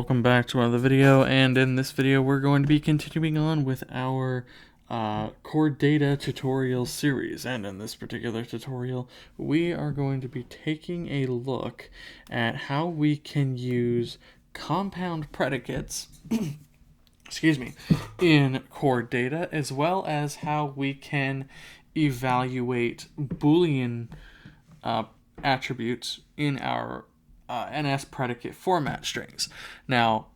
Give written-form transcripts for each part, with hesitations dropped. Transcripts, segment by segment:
Welcome back to another video, and in this video we're going to be continuing on with our core data tutorial series. And in this particular tutorial we are going to be taking a look at how we can use compound predicates excuse me, in core data, as well as how we can evaluate Boolean attributes in our NSPredicate format strings. Now,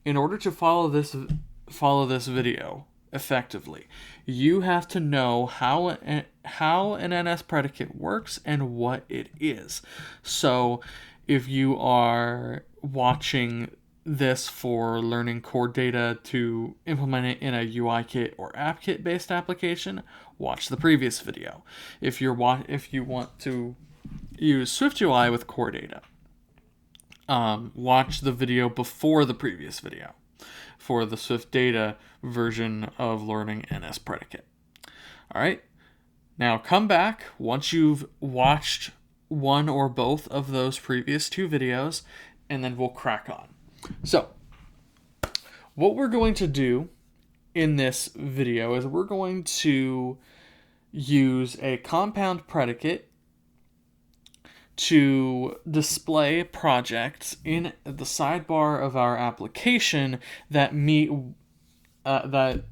in order to follow this video effectively, you have to know how an NSPredicate works and what it is. So, if you are watching this for learning core data to implement it in a UIKit or AppKit based application, watch the previous video. If you want to use SwiftUI with core data, watch the video before the previous video for the Swift data version of learning NSPredicate. All right, now come back once you've watched one or both of those previous two videos, and then we'll crack on. So, what we're going to do in this video is we're going to use a compound predicate to display projects in the sidebar of our application that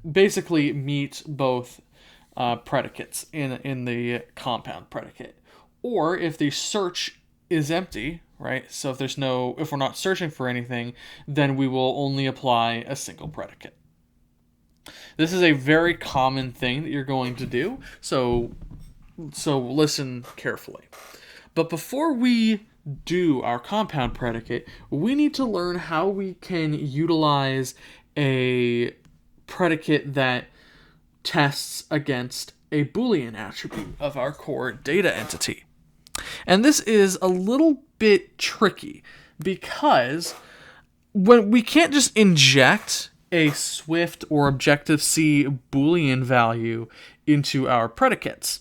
basically meet both predicates in the compound predicate. Or if the search is empty, right? So if we're not searching for anything, then we will only apply a single predicate. This is a very common thing that you're going to do, so listen carefully. But before we do our compound predicate, we need to learn how we can utilize a predicate that tests against a Boolean attribute of our core data entity. And this is a little bit tricky because when we can't just inject a Swift or Objective-C Boolean value into our predicates.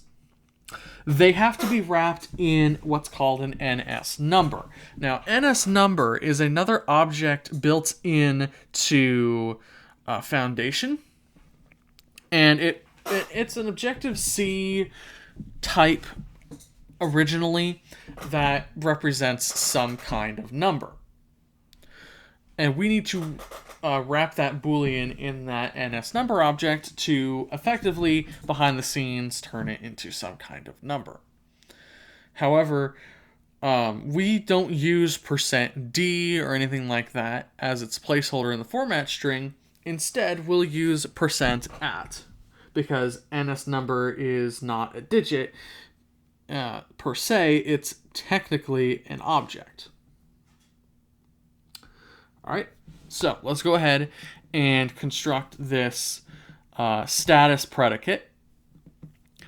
They have to be wrapped in what's called an NS number. Now, NS number is another object built in to Foundation, and it's an Objective-C type originally that represents some kind of number. And we need to wrap that Boolean in that NS number object to effectively, behind the scenes, turn it into some kind of number. However, we don't use %d or anything like that as its placeholder in the format string. Instead, we'll use %at, because NS number is not a digit per se, it's technically an object. All right, so let's go ahead and construct this status predicate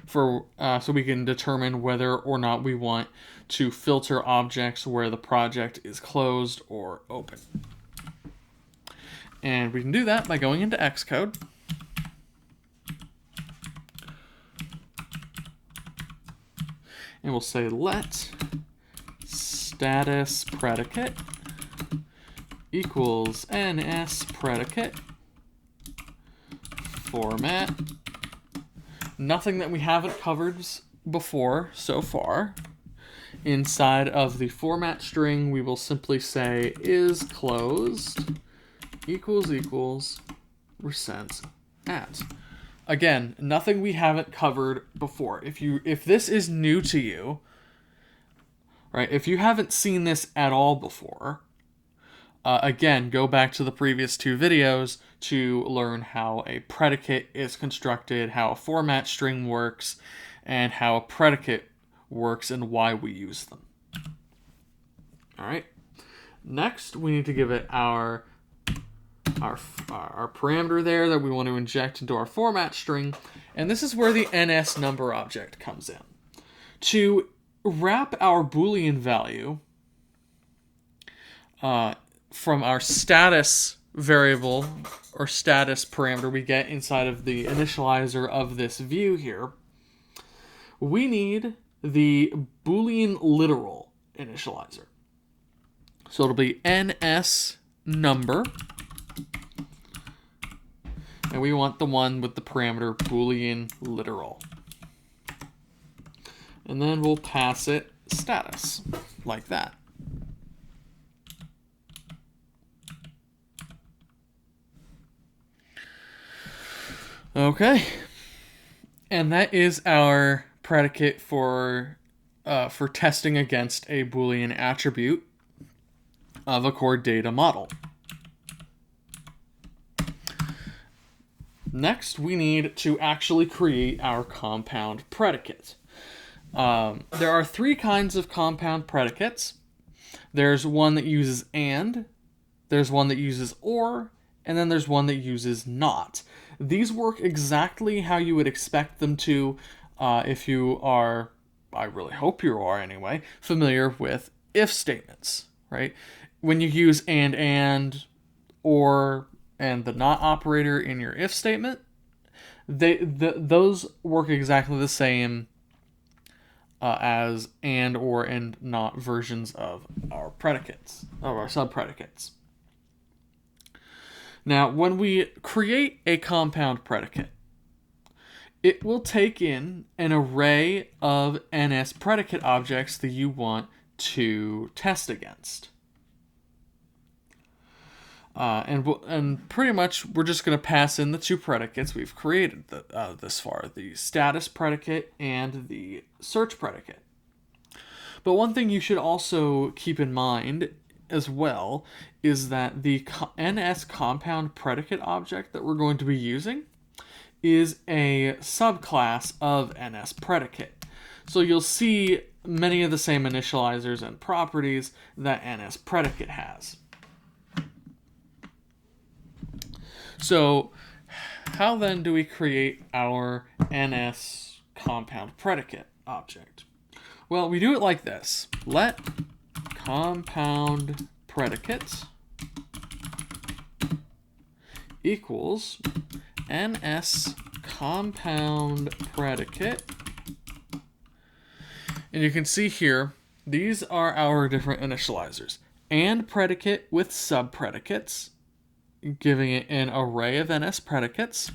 so we can determine whether or not we want to filter objects where the project is closed or open. And we can do that by going into Xcode. And we'll say let status predicate equals NSPredicate format. Nothing that we haven't covered before so far. Inside of the format string, we will simply say is closed equals %at. Again, nothing we haven't covered before. If this is new to you, right? If you haven't seen this at all before, again, go back to the previous two videos to learn how a predicate is constructed, how a format string works, and how a predicate works and why we use them. All right. Next, we need to give it our parameter there that we want to inject into our format string, and this is where the NS number object comes in. To wrap our Boolean value from our status variable or status parameter we get inside of the initializer of this view here, we need the Boolean literal initializer. So it'll be NS number, and we want the one with the parameter Boolean literal. And then we'll pass it status, like that. Okay, and that is our predicate for testing against a Boolean attribute of a core data model. Next, we need to actually create our compound predicate. There are three kinds of compound predicates. There's one that uses and, there's one that uses or, and then there's one that uses not. These work exactly how you would expect them to if you are, I really hope you are anyway, familiar with if statements, right? When you use and, or, and the not operator in your if statement, those work exactly the same as and, or, and not versions of our predicates, of our subpredicates. Now, when we create a compound predicate, it will take in an array of NSPredicate objects that you want to test against. And pretty much we're just going to pass in the two predicates we've created this far, the status predicate and the search predicate. But one thing you should also keep in mind as well is that the NSCompoundPredicate object that we're going to be using is a subclass of NSPredicate. So you'll see many of the same initializers and properties that NSPredicate has. So how then do we create our NSCompoundPredicate object? Well, we do it like this. Let compoundPredicate equals NSCompoundPredicate. And you can see here, these are our different initializers. And predicate with subpredicates, giving it an array of NSPredicates.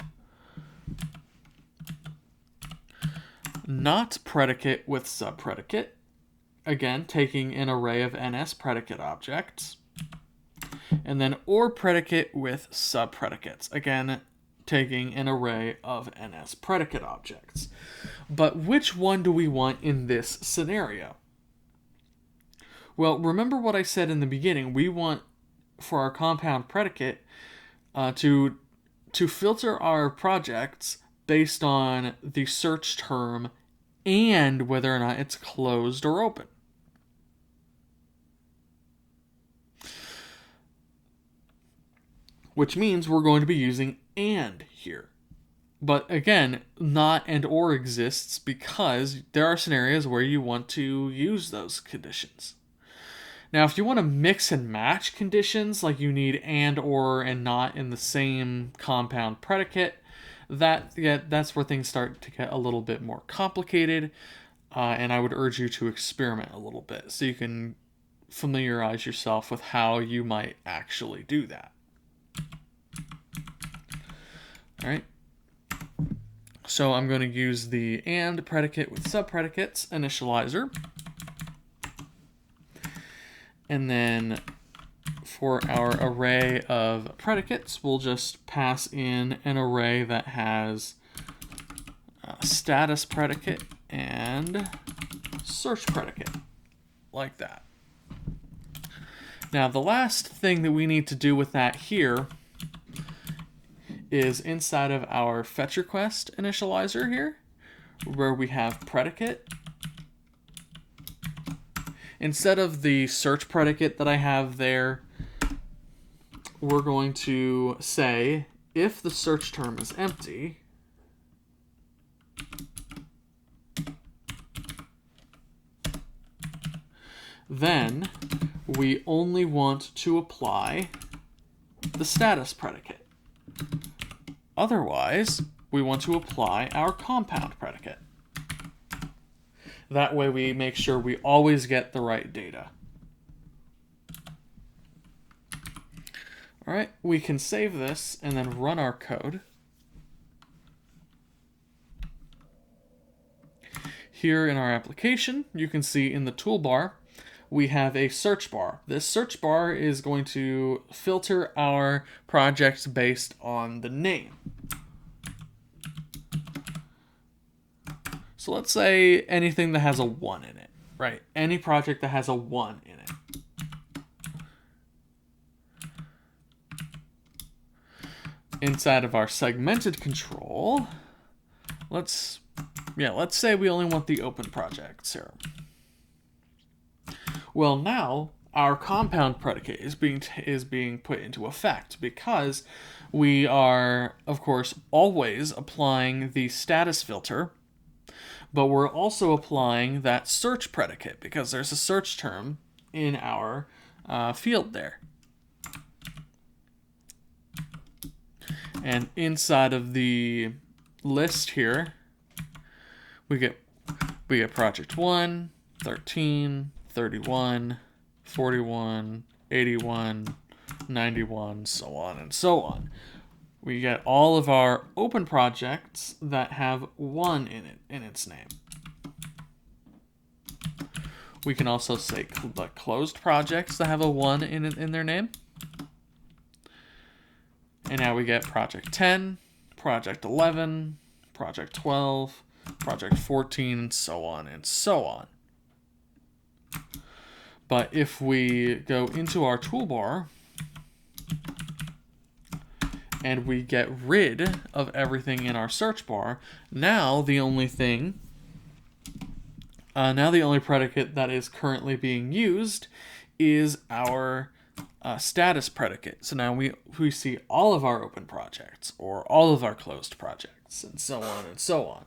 Not predicate with subpredicate, again taking an array of NSPredicate objects. And then or predicate with subpredicates, again taking an array of NSPredicate objects. But which one do we want in this scenario? Well, remember what I said in the beginning. We want, for our compound predicate, to filter our projects based on the search term and whether or not it's closed or open. Which means we're going to be using and here. But again, not and or exists because there are scenarios where you want to use those conditions. Now, if you want to mix and match conditions, like you need and, or, and not in the same compound predicate, that's where things start to get a little bit more complicated, and I would urge you to experiment a little bit so you can familiarize yourself with how you might actually do that. All right. So I'm going to use the and predicate with subpredicates initializer. And then for our array of predicates, we'll just pass in an array that has status predicate and search predicate, like that. Now, the last thing that we need to do with that here is inside of our fetch request initializer here, where we have predicate. Instead of the search predicate that I have there, we're going to say if the search term is empty, then we only want to apply the status predicate. Otherwise, we want to apply our compound predicate. That way we make sure we always get the right data. All right, we can save this and then run our code. Here in our application, you can see in the toolbar, we have a search bar. This search bar is going to filter our projects based on the name. So let's say anything that has a 1 in it, right? Any project that has a 1 in it. Inside of our segmented control, let's say we only want the open projects here. Well, now our compound predicate is being put into effect because we are, of course, always applying the status filter, but we're also applying that search predicate because there's a search term in our field there. And inside of the list here, we get project 1, 13, 31, 41, 81, 91, so on and so on. We get all of our open projects that have 1 in its name. We can also say the closed projects that have a 1 in their name. And now we get project 10, project 11, project 12, project 14, and so on and so on. But if we go into our toolbar and we get rid of everything in our search bar, now the only predicate that is currently being used is our status predicate. So now we see all of our open projects or all of our closed projects and so on and so on.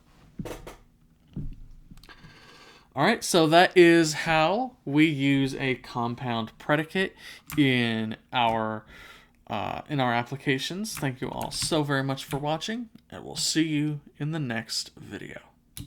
All right, so that is how we use a compound predicate in our applications. Thank you all so very much for watching, and we'll see you in the next video.